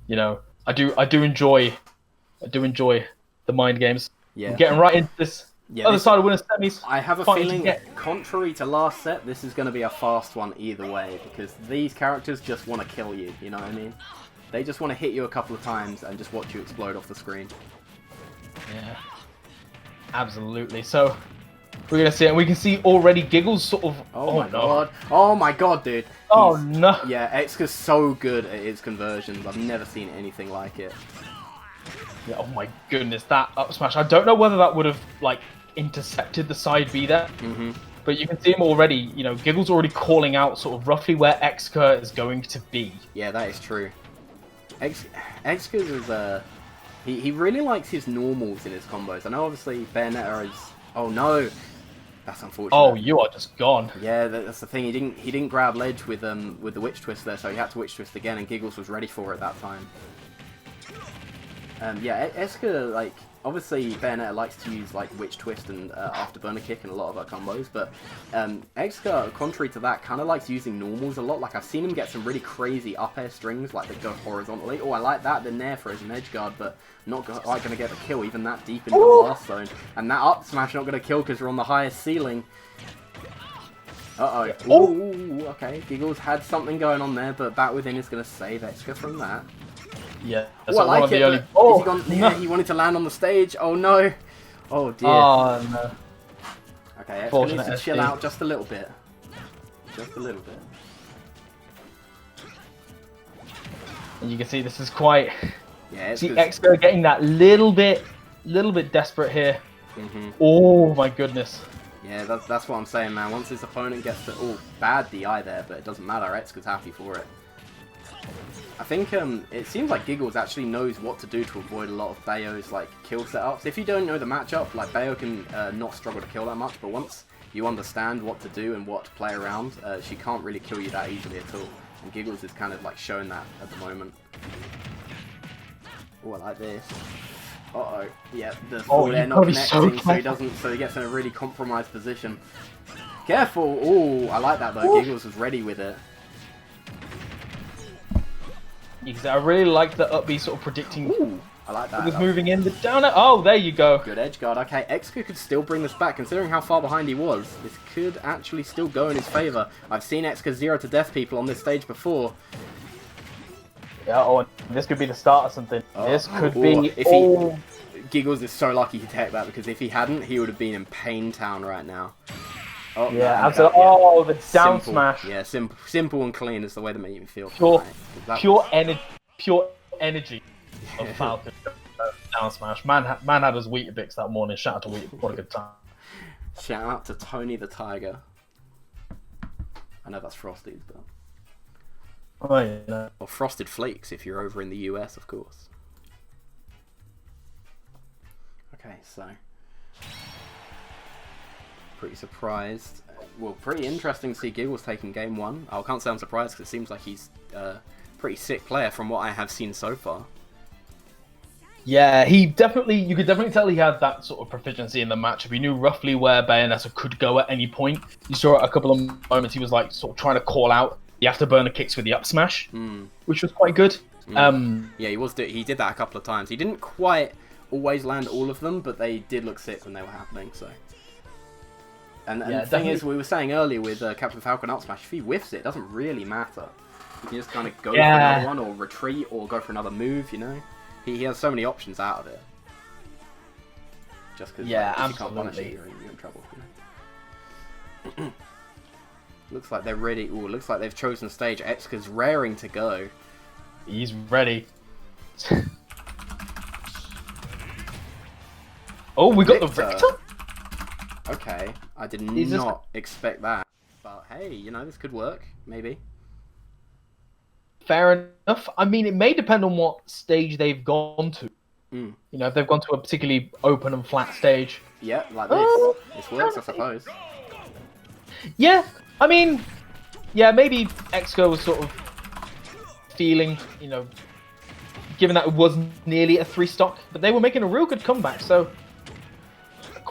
You know, I do enjoy the mind games. I'm Yeah. getting right into this Yeah, other this, side of winners semis. I have a Fighting to feeling, get. contrary to last set, this is going to be a fast one either way, because these characters just want to kill you, you know what I mean? They just want to hit you a couple of times and just watch you explode off the screen. Yeah, absolutely. So we're gonna see it, and we can see already Gigglez sort of. Oh my god. Oh my god, dude. Oh no. Yeah, Xcurr's so good at his conversions. I've never seen anything like it. Yeah, oh my goodness, that up smash. I don't know whether that would have like intercepted the side B there. But you can see him already, you know, Gigglez already calling out sort of roughly where Xcurr is going to be. Yeah, that is true. Xcurr is, he really likes his normals in his combos. I know obviously Bayonetta is... Oh no! That's unfortunate. Oh, you are just gone. Yeah, that's the thing. He didn't grab ledge with the witch twist there, so he had to witch twist again, and Gigglez was ready for it that time. Yeah, Xcurr, like, obviously Bayonetta likes to use like witch twist and afterburner kick in a lot of her combos, but Xcurr, contrary to that, kind of likes using normals a lot. Like, I've seen him get some really crazy up air strings, like that go horizontally. Oh, I like that. Then there for as an edge guard, but not quite going to get the kill even that deep into the blast zone. And that up smash not going to kill because you're on the highest ceiling. Uh oh. Ooh, okay. Gigglez had something going on there, but Bat Within is going to save Xcurr from that. Yeah, that's I like it. Early... Oh, he gone... yeah, he wanted to land on the stage. Oh no! Oh dear. Oh no. Okay, Xcurr needs to chill out just a little bit. Just a little bit. And you can see this is quite. Yeah, see Xcurr getting that little bit desperate here. Oh my goodness. Yeah, that's what I'm saying, man. Once his opponent gets the bad DI there, but it doesn't matter. Xcurr's happy for it. I think it seems like Gigglez actually knows what to do to avoid a lot of Bayo's like kill setups. If you don't know the matchup, like Bayo can not struggle to kill that much, but once you understand what to do and what to play around, she can't really kill you that easily at all. And Gigglez is kind of like showing that at the moment. Oh, I like this. Uh-oh. Yeah, the forward air not connecting, so he gets in a really compromised position. Careful! Oh, I like that though. Gigglez was ready with it. I really like the up B sort of predicting. Ooh, I like that. He was moving in the downer. Oh, there you go. Good edge guard. Okay, Xcurr could still bring this back. Considering how far behind he was, this could actually still go in his favor. I've seen Xcurr 0 to death people on this stage before. Yeah, oh, this could be the start of something. This could be... If Gigglez is so lucky he tech that, because if he hadn't, he would have been in Pain Town right now. Oh, yeah, absolutely. Oh, the down smash. Yeah, simple and clean is the way to make me feel. Pure energy of Falcon. Down smash. Man had his Weetabix that morning. Shout out to Weetabix. What a good time. Shout out to Tony the Tiger. I know that's Frosted, but... Oh, yeah. Or Frosted Flakes if you're over in the US, of course. Okay, so... Pretty surprised. Well, pretty interesting to see Gigglez taking game 1. I can't say I'm surprised because it seems like he's a pretty sick player from what I have seen so far. Yeah, you could definitely tell he had that sort of proficiency in the matchup. He knew roughly where Bayonetta could go at any point. You saw at a couple of moments he was like sort of trying to call out the afterburner kicks with the up smash, which was quite good. Yeah, he did that a couple of times. He didn't quite always land all of them, but they did look sick when they were happening, so... And the thing is, we were saying earlier with Captain Falcon up smash, if he whiffs it doesn't really matter. You can just kind of go for another one, or retreat, or go for another move, you know? He has so many options out of it. Just because if you can't punish it, you're in trouble. You know? Looks like they're ready. Ooh, looks like they've chosen stage. Xcurr's raring to go. He's ready. Oh, we got the Richter? Okay, I did not expect that. But hey, you know, this could work, maybe. Fair enough. I mean, it may depend on what stage they've gone to. You know, if they've gone to a particularly open and flat stage. Yeah, like this. This works, I suppose. Yeah, I mean, yeah, maybe Xcurr was sort of feeling, you know, given that it wasn't nearly a 3-stock, but they were making a real good comeback, so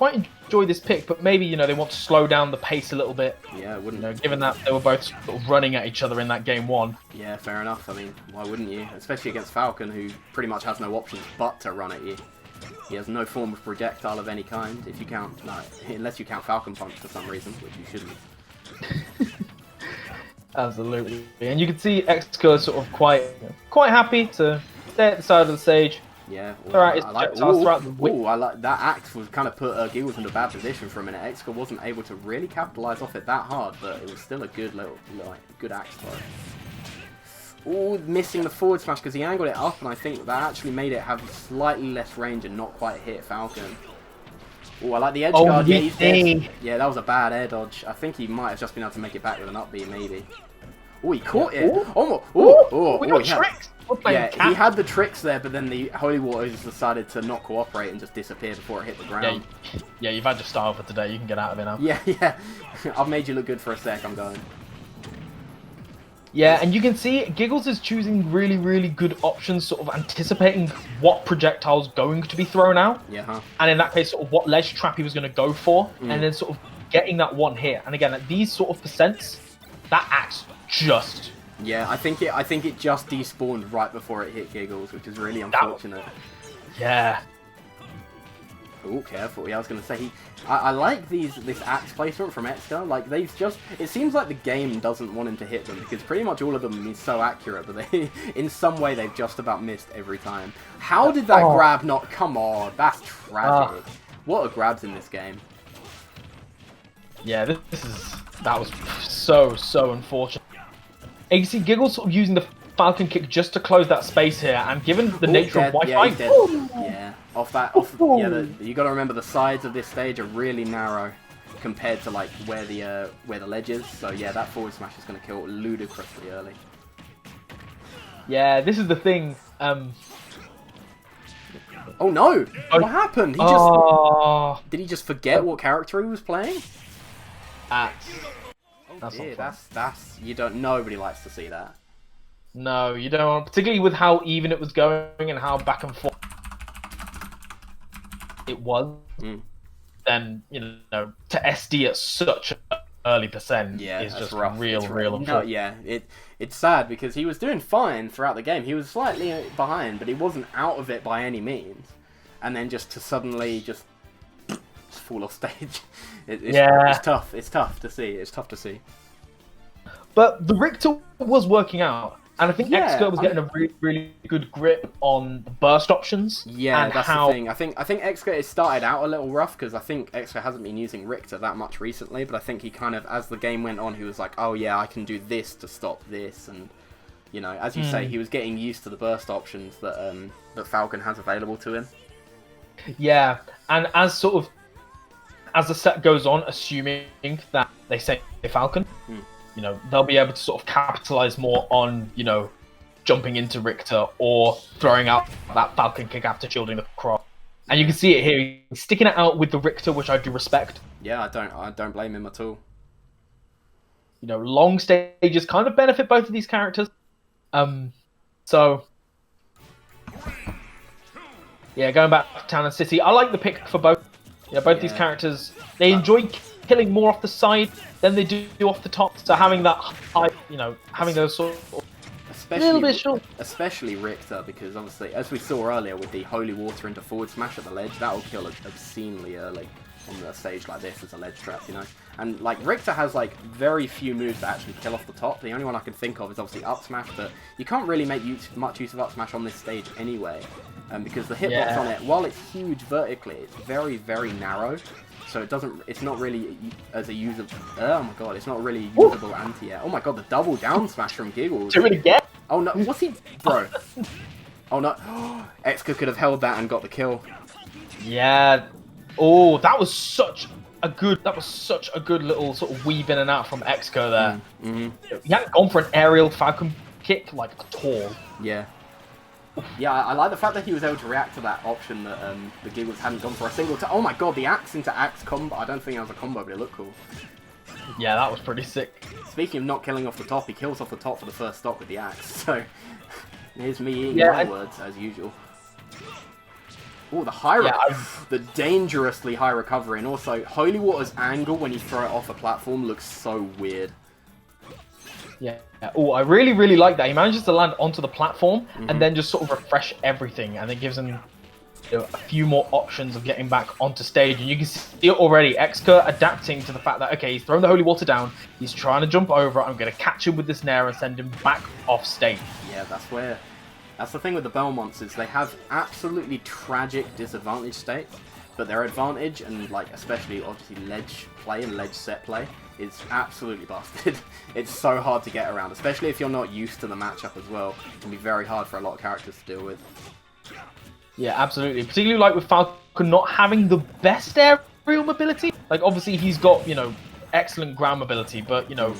quite enjoy this pick, but maybe, you know, they want to slow down the pace a little bit. Yeah, wouldn't. You know, given that they were both sort of running at each other in that game 1. Yeah, fair enough. I mean, why wouldn't you? Especially against Falcon, who pretty much has no options but to run at you. He has no form of projectile of any kind, if you count, no, unless you count Falcon Punch for some reason, which you shouldn't. Absolutely. And you can see Xcurr sort of quite happy to stay at the side of the stage. Yeah, well, I like that axe was kind of put Gigglez in a bad position for a minute. Xcurr wasn't able to really capitalize off it that hard, but it was still a good good axe throw. Ooh, missing the forward smash because he angled it up, and I think that actually made it have slightly less range and not quite hit Falcon. Oh, I like the edge guard. Yeah, he's dead. Yeah, that was a bad air dodge. I think he might have just been able to make it back with an up B, maybe. Oh, he caught it. We got tricks. Yeah, he had the tricks there, but then the Holy Waters decided to not cooperate and just disappear before it hit the ground. Yeah, you've had your style for today. You can get out of it now. Yeah. I've made you look good for a sec. I'm going. Yeah, and you can see Gigglez is choosing really, really good options, sort of anticipating what projectile's going to be thrown out. Yeah. And in that case, sort of what ledge trap he was going to go for, and then sort of getting that one hit. And again, at these sort of percents, that axe just... Yeah, I think it just despawned right before it hit Gigglez, which is really unfortunate. Yeah. Oh, careful. Yeah, I was going to say, I like this axe placement from Xcurr. Like, they've just... It seems like the game doesn't want him to hit them, because pretty much all of them is so accurate, but they, in some way, they've just about missed every time. How did that grab not... Come on, that's tragic. What are grabs in this game? Yeah, that was so unfortunate. And you can see Gigglez sort of using the Falcon kick just to close that space here, and given the nature of Wi-Fi... Yeah, you got to remember the sides of this stage are really narrow compared to like where the ledge is. So yeah, that forward smash is going to kill ludicrously early. Yeah, this is the thing. Oh no! What happened? Did he just forget what character he was playing? That's dear, that's nobody likes to see that. No, you don't, particularly with how even it was going and how back and forth it was. Then, you know, to SD at such an early percent is just rough. real no, yeah, it's sad because he was doing fine throughout the game. He was slightly behind, but he wasn't out of it by any means. And then just to suddenly just fall off stage. It's tough. It's tough to see. It's tough to see. But the Richter was working out. And I think Xcurr was getting a really, really good grip on the burst options. Yeah, and that's the thing. I think Xcurr has started out a little rough because I think Xcurr hasn't been using Richter that much recently. But I think he kind of, as the game went on, he was like, oh yeah, I can do this to stop this. And, you know, as you say, he was getting used to the burst options that that Falcon has available to him. Yeah, and as the set goes on, assuming that they say Falcon, you know, they'll be able to sort of capitalize more on, you know, jumping into Richter or throwing out that Falcon kick after shielding the cross. And you can see it here, he's sticking it out with the Richter, which I do respect. Yeah, I don't blame him at all. You know, long stages kind of benefit both of these characters. So yeah, going back to Town and City, I like the pick for both. Yeah, both these characters, they enjoy killing more off the side than they do off the top. So having that high, you know, having those sort of especially Richter, because obviously, as we saw earlier with the holy water into forward smash at the ledge, that will kill obscenely early on a stage like this as a ledge trap, you know. And like Richter has like very few moves that actually kill off the top. The only one I can think of is obviously up smash, but you can't really make much use of up smash on this stage anyway, because the hitbox on it, while it's huge vertically, it's very, very narrow. So it's not really as a usable. Oh my god, it's not really usable anti-air. Oh my god, the double down smash from Gigglez. Do it again? Oh no, what's he, bro? Oh no, Xcurr could have held that and got the kill. Yeah. Oh, that was such a good little sort of weave in and out from Xcurr there. He hadn't gone for an aerial Falcon kick like at all. Yeah. Yeah, I like the fact that he was able to react to that option that the Gigglez hadn't gone for a single time. Oh my god, the axe into axe combo. I don't think it was a combo, but it looked cool. Yeah, that was pretty sick. Speaking of not killing off the top, he kills off the top for the first stock with the axe. So, here's me eating my words, as usual. Oh, the high, Yeah, the dangerously high recovery, and also Holy Water's angle when you throw it off a platform looks so weird. Yeah. Oh, I really, really like that. He manages to land onto the platform and then just sort of refresh everything, and it gives him a few more options of getting back onto stage. And you can see it already. Xcurr adapting to the fact that, okay, he's thrown the Holy Water down, he's trying to jump over it, I'm going to catch him with this Nair and send him back off stage. Yeah, that's the thing with the Belmonts, is they have absolutely tragic disadvantage states, but their advantage, and like especially obviously ledge play and ledge set play, is absolutely busted. It's so hard to get around, especially if you're not used to the matchup as well. It can be very hard for a lot of characters to deal with. Yeah, absolutely. Particularly like with Falcon not having the best aerial mobility. Like obviously he's got, you know, excellent ground mobility, but you know,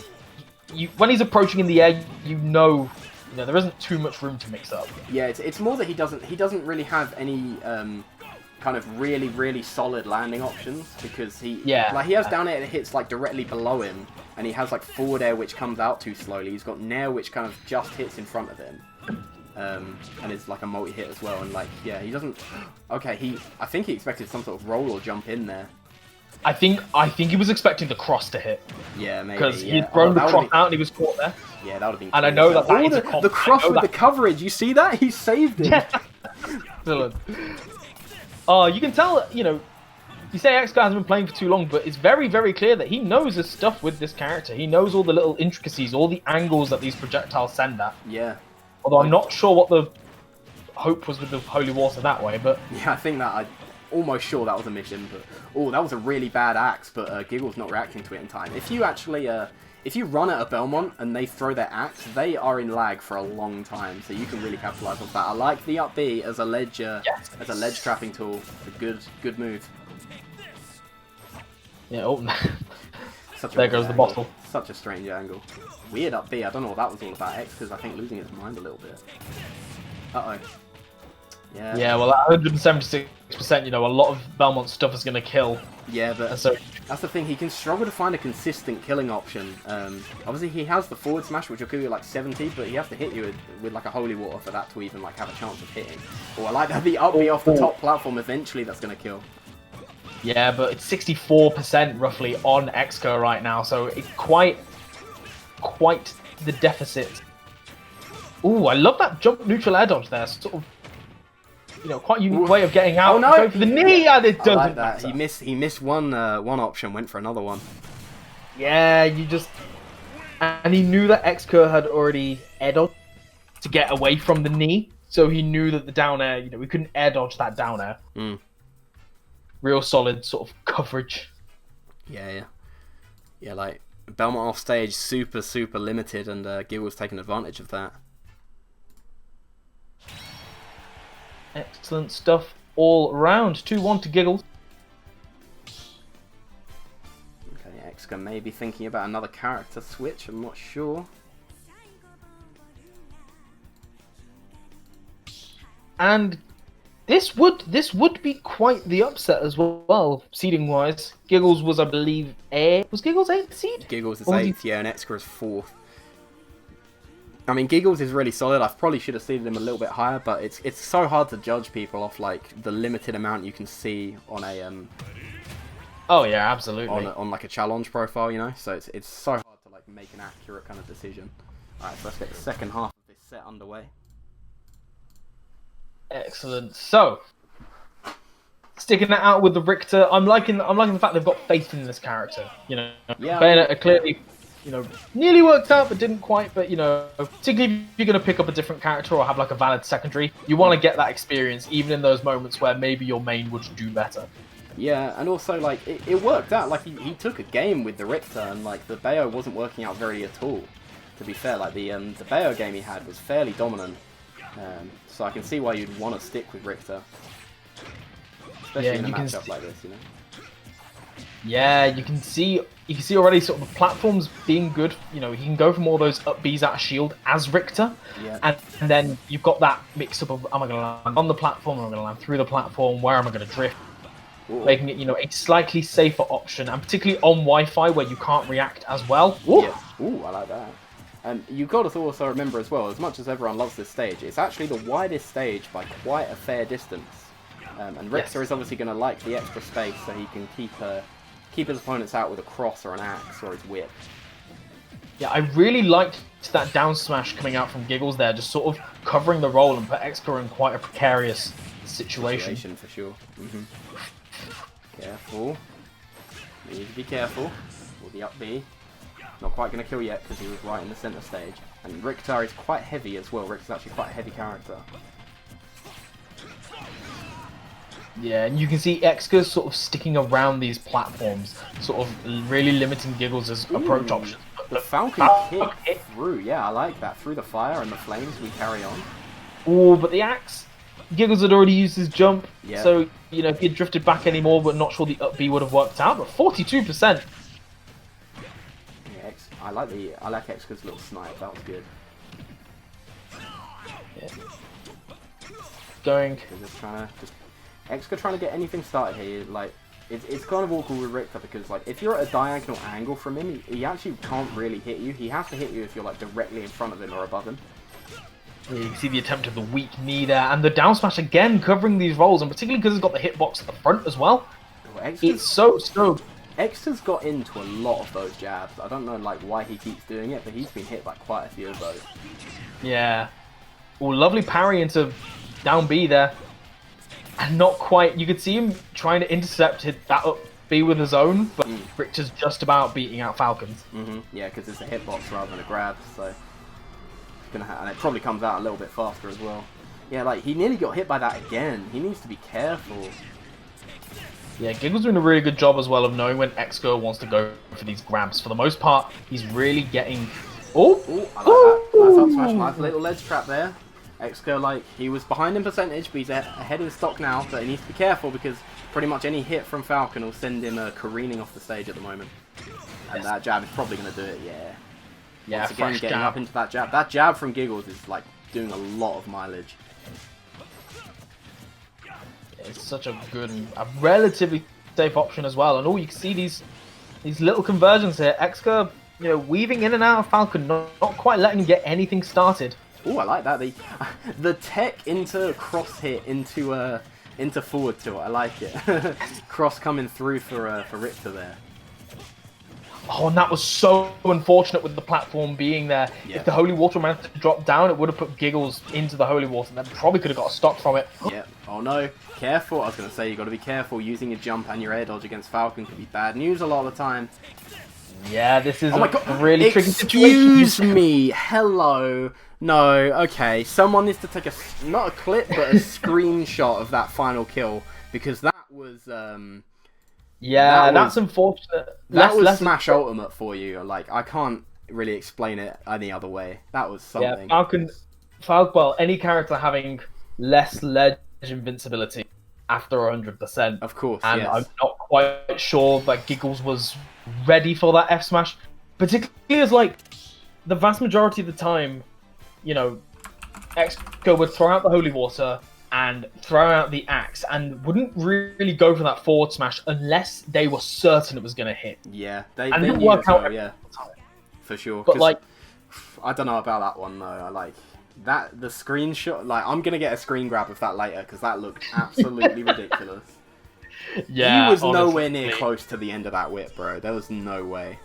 when he's approaching in the air, you know, there isn't too much room to mix up. Yeah, it's more that he doesn't really have any kind of really solid landing options, because he has down air that hits like directly below him, and he has like forward air which comes out too slowly. He's got nair which kind of just hits in front of him, and it's like a multi-hit as well. And like, yeah, he doesn't. Okay, I think he expected some sort of roll or jump in there. I think he was expecting the cross to hit. Yeah, maybe. Because he'd thrown the cross out and he was caught there. Yeah, that would have been. And I know that is a the cross with the coverage. You see that? He saved it. Yeah. Excellent. You can tell, you know, you say Xcurr hasn't been playing for too long, but it's very, very clear that he knows his stuff with this character. He knows all the little intricacies, all the angles that these projectiles send at. Yeah. Although I'm not sure what the hope was with the Holy Water that way, but... Yeah, I think that I'm almost sure that was a mission, but... Oh, that was a really bad axe, but Gigglez not reacting to it in time. If you actually... If you run at a Belmont and they throw their axe, they are in lag for a long time, so you can really capitalize on that. I like the up B as a ledge trapping tool. It's a good move. Yeah, oh, There goes the bottle. Such a strange angle. Weird up B. I don't know what that was all about. X, because I think losing his mind a little bit. Uh oh. Yeah. Yeah, well, at 176%, you know, a lot of Belmont stuff is going to kill. Yeah, but so that's the thing. He can struggle to find a consistent killing option. Obviously, he has the forward smash, which will kill you like 70, but he has to hit you with like a holy water for that to even like have a chance of hitting. Or I like that the up B off the top platform. Eventually, that's going to kill. Yeah, but it's 64% roughly on Xcurr right now, so it's quite the deficit. Ooh, I love that jump neutral air dodge there. Sort of, you know, quite a unique way of getting out. Oh no! Go for the knee, and it doesn't. I like that. He missed one option, went for another one. Yeah, and he knew that Xcurr had already air dodged to get away from the knee, so he knew that the down air, you know, we couldn't air dodge that down air. Real solid sort of coverage. Yeah. Like Belmont off stage, super limited, and Gigglez taking advantage of that. Excellent stuff all around. 2-1 to Gigglez. Okay, Xcurr may be thinking about another character switch. I'm not sure. And this would be quite the upset as well, seeding wise. Gigglez was, I believe, was Gigglez 8th seed? Gigglez is 8th, yeah, and Xcurr is 4th. I mean, Gigglez is really solid. I probably should have seeded him a little bit higher, but it's so hard to judge people off like the limited amount you can see on a Oh yeah, absolutely. On like a challenge profile, you know. So it's so hard to like make an accurate kind of decision. All right, so let's get the second half of this set underway. Excellent. So, sticking it out with the Richter, I'm liking the fact they've got faith in this character. You know, yeah, Bayonetta clearly, you know, nearly worked out, but didn't quite. But you know, particularly if you're going to pick up a different character or have like a valid secondary, you want to get that experience, even in those moments where maybe your main would do better. Yeah, and also like it worked out. Like he took a game with the Richter, and like the Bayo wasn't working out very at all. To be fair, like the Bayo game he had was fairly dominant. So I can see why you'd want to stick with Richter, especially in a matchup like this, you know. Yeah, you can see already sort of the platforms being good. You know, he can go from all those up Bs out of shield as Richter, and then you've got that mix up of am I going to land on the platform, or am I going to land through the platform, where am I going to drift, making it, you know, a slightly safer option, and particularly on Wi-Fi where you can't react as well. Ooh. Yeah. Ooh, I like that. And you've got to also remember as well, as much as everyone loves this stage, it's actually the widest stage by quite a fair distance. And Richter is obviously going to like the extra space so he can keep his opponents out with a cross or an axe or his whip. Yeah, I really liked that down smash coming out from Gigglez there, just sort of covering the role and put Xcurr in quite a precarious situation. For sure. Careful. You need to be careful. With the up B. Not quite going to kill yet because he was right in the center stage. And Richter is quite heavy as well. Richter's actually quite a heavy character. Yeah, and you can see Xcurr sort of sticking around these platforms, sort of really limiting Gigglez' approach options. The Falcon kick through. Yeah, I like that. Through the fire and the flames, we carry on. Ooh, but the axe, Gigglez had already used his jump, yeah. So, you know, if he had drifted back anymore, but not sure the up B would have worked out, but 42%. Yeah, I like Xcurr's little snipe, that was good. Yeah. Going. Xcurr trying to get anything started here, like, it's kind of awkward with Richter because, like, if you're at a diagonal angle from him, he actually can't really hit you. He has to hit you if you're, like, directly in front of him or above him. Yeah, you can see the attempt of the weak knee there, and the down smash again covering these rolls, and particularly because it's got the hitbox at the front as well. It's so. Xcurr's got into a lot of those jabs. I don't know, like, why he keeps doing it, but he's been hit by quite a few of those. Yeah. Oh, lovely parry into down B there. And not quite. You could see him trying to intercept that up B with his own, but Richter's just about beating out Falcons. Yeah, because it's a hitbox rather than a grab, so and it probably comes out a little bit faster as well. Yeah, like he nearly got hit by that again. He needs to be careful. Yeah, Gigglez doing a really good job as well of knowing when Xcurr wants to go for these grabs. For the most part, he's really getting. Oh, I like that. Nice up smash, nice little ledge trap there. Xcurr, like, he was behind in percentage, but he's ahead of his stock now, but he needs to be careful because pretty much any hit from Falcon will send him careening off the stage at the moment. And that jab is probably going to do it, yeah. Once again, getting up into that jab. That jab from Gigglez is, like, doing a lot of mileage. It's such a good and a relatively safe option as well. And you can see these little conversions here. Xcurr, you know, weaving in and out of Falcon, not quite letting him get anything started. Oh, I like that. The tech into cross hit into forward tilt. I like it. Cross coming through for Richter there. Oh, and that was so unfortunate with the platform being there. Yeah. If the holy water managed to drop down, it would have put Gigglez into the holy water, and then probably could have got a stock from it. Yeah. Oh no, careful. I was going to say you got to be careful. Using your jump and your air dodge against Falcon could be bad news a lot of the time. Yeah, this is a really tricky situation. Excuse me. Hello. No, okay. Someone needs to take not a clip, but a screenshot of that final kill because that was that's unfortunate. That was Smash Ultimate for you. Like, I can't really explain it any other way. That was something. Yeah, Falcon. Well, any character having less ledge invincibility after 100%. Of course. And yes. I'm not quite sure that Gigglez was ready for that F smash, particularly as like the vast majority of the time. You know, Xcurr would throw out the holy water and throw out the axe and wouldn't really go for that forward smash unless they were certain it was going to hit. Yeah, they didn't knew work out well, yeah, for sure. But like, I don't know about that one though. I like that the screenshot. Like, I'm gonna get a screen grab of that later because that looked absolutely ridiculous. Yeah, he was nowhere near close to the end of that whip, bro. There was no way.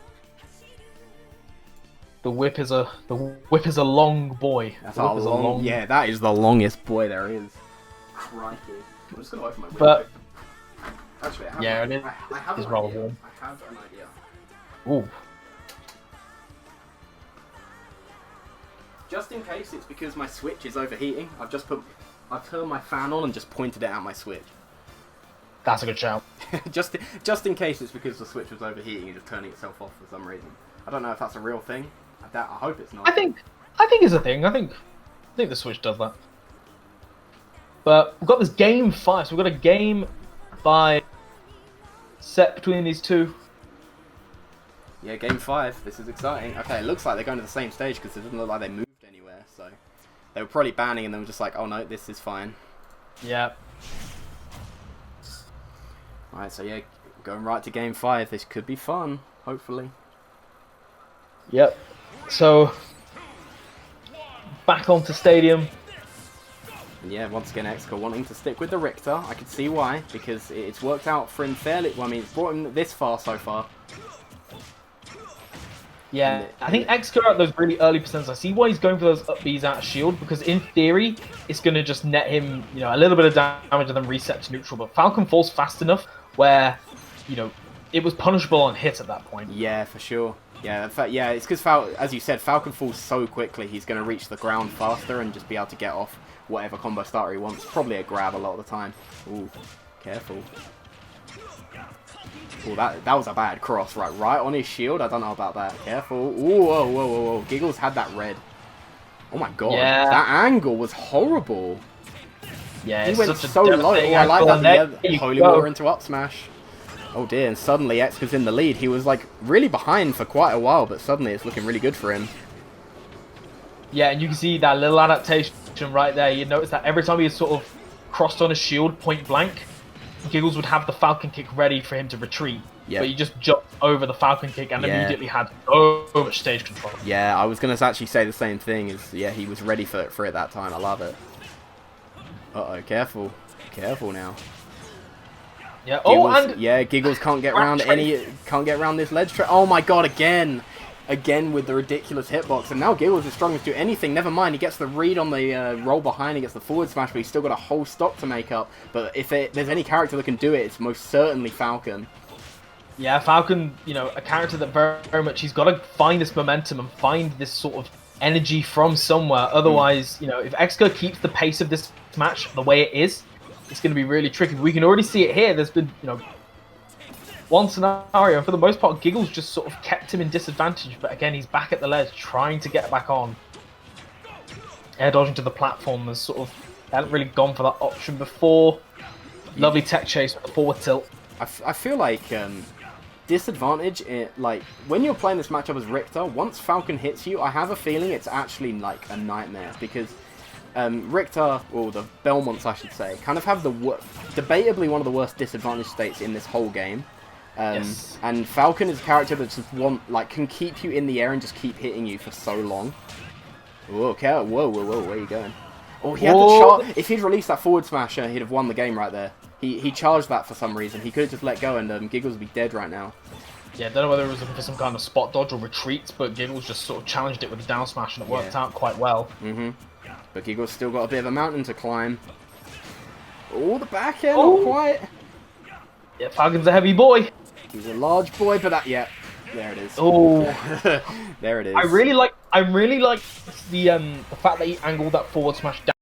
The whip is a long boy. That's long. Yeah, that is the longest boy there is. Crikey! I'm just gonna open my window. But actually, it is rather warm. I have an idea. Ooh. Just in case it's because my Switch is overheating, I've turned my fan on and just pointed it at my Switch. That's a good shout. just in case it's because the Switch was overheating and just turning itself off for some reason. I don't know if that's a real thing. I hope it's not. I think it's a thing. I think the Switch does that. But we've got this game 5, so we've got a game 5 set between these two. Yeah, game 5. This is exciting. Okay, it looks like they're going to the same stage because it doesn't look like they moved anywhere. So they were probably banning and then were just like, oh no, this is fine. Yeah. Alright, so yeah, going right to game 5. This could be fun, hopefully. Yep. So back onto Stadium. And yeah, once again, Xcurr wanting to stick with the Richter. I could see why, because it's worked out for him fairly. Well, I mean, it's brought him this far so far. Yeah, I think Xcurr at those really early percents, I see why he's going for those up Bs out of shield, because in theory, it's going to just net him, you know, a little bit of damage and then reset to neutral. But Falcon falls fast enough where, you know, it was punishable on hit at that point. Yeah, for sure. Yeah, in fact, yeah, it's because, as you said, Falcon falls so quickly, he's going to reach the ground faster and just be able to get off whatever combo starter he wants. Probably a grab a lot of the time. Ooh, careful. Oh, that was a bad cross, right on his shield. I don't know about that. Careful. Ooh, whoa, whoa, whoa, whoa. Gigglez had that red. Oh my god, yeah. That angle was horrible. Yeah, he went so low. Oh, I like that. Yeah, holy water into up smash. Oh dear, and suddenly Xcurr's in the lead. He was like really behind for quite a while, but suddenly it's looking really good for him. Yeah, and you can see that little adaptation right there. You notice that every time he sort of crossed on a shield point blank, Gigglez would have the Falcon kick ready for him to retreat. Yep. But he just jumped over the Falcon kick and immediately had so much stage control. Yeah, I was going to actually say the same thing. Yeah, he was ready for it that time. I love it. Uh-oh, careful. Careful now. Yeah. Gigglez, and yeah, Gigglez can't get around this ledge trap. Oh my god, again with the ridiculous hitbox, and now Gigglez is struggling to do anything. Never mind, he gets the read on the roll behind, he gets the forward smash, but he's still got a whole stock to make up. But if there's any character that can do it, it's most certainly Falcon. Yeah, Falcon, you know, a character that very much, he's got to find this momentum and find this sort of energy from somewhere. Otherwise, you know, if Xcurr keeps the pace of this match the way it is, it's going to be really tricky. We can already see it here. There's been, you know, one scenario, and for the most part, Gigglez just sort of kept him in disadvantage. But again, he's back at the ledge, trying to get back on. Air dodging to the platform. There's sort of, hadn't really gone for that option before. Lovely tech chase with the forward tilt. I feel like disadvantage, like when you're playing this matchup as Richter, once Falcon hits you, I have a feeling it's actually like a nightmare, because Richter, or the Belmonts I should say, kind of have debatably one of the worst disadvantage states in this whole game. Yes. And Falcon is a character that just can keep you in the air and just keep hitting you for so long. Whoa, okay. Whoa, where are you going? Oh, he had the charge. If he'd released that forward smash, he'd have won the game right there. He charged that for some reason. He could have just let go, and Gigglez would be dead right now. Yeah, I don't know whether it was looking for some kind of spot dodge or retreat, but Gigglez just sort of challenged it with a down smash, and it worked out quite well. But Gigglez still got a bit of a mountain to climb. Oh, the back air, not quite. Yeah, Falcon's a heavy boy. He's a large boy, but yeah, there it is. Oh, there it is. I really like the fact that he angled that forward smash down.